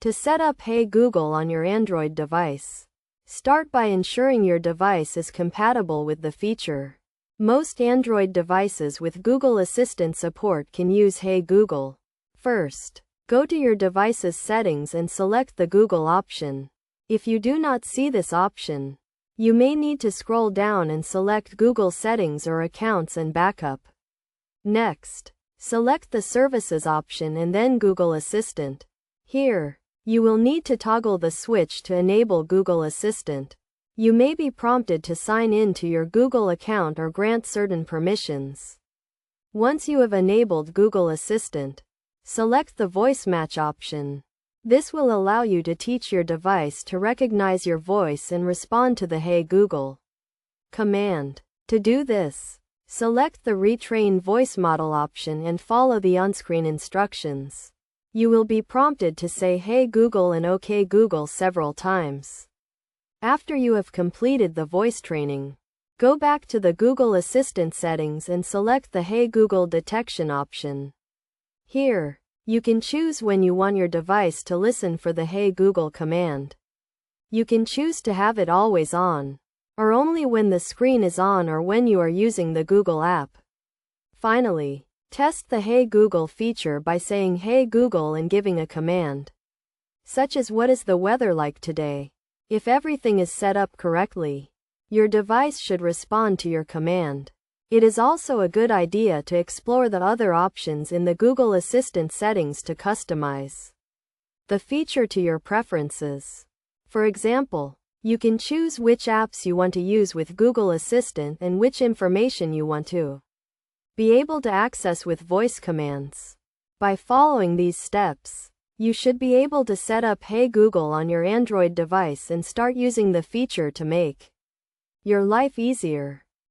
To set up Hey Google on your Android device, start by ensuring your device is compatible with the feature. Most Android devices with Google Assistant support can use Hey Google. First, go to your device's settings and select the Google option. If you do not see this option, you may need to scroll down and select Google Settings or Accounts and Backup. Next, select the Services option and then Google Assistant. Here, you will need to toggle the switch to enable Google Assistant. You may be prompted to sign in to your Google account or grant certain permissions. Once you have enabled Google Assistant, select the Voice Match option. This will allow you to teach your device to recognize your voice and respond to the Hey Google command. To do this, select the Retrain Voice Model option and follow the on-screen instructions. You will be prompted to say Hey Google and OK Google several times. After you have completed the voice training, go back to the Google Assistant settings and select the Hey Google detection option. Here, you can choose when you want your device to listen for the Hey Google command. You can choose to have it always on, or only when the screen is on or when you are using the Google app. Finally, test the Hey Google feature by saying Hey Google and giving a command, such as what is the weather like today. If everything is set up correctly, your device should respond to your command. It is also a good idea to explore the other options in the Google Assistant settings to customize the feature to your preferences. For example, you can choose which apps you want to use with Google Assistant and which information you want to be able to access with voice commands. By following these steps, you should be able to set up Hey Google on your Android device and start using the feature to make your life easier.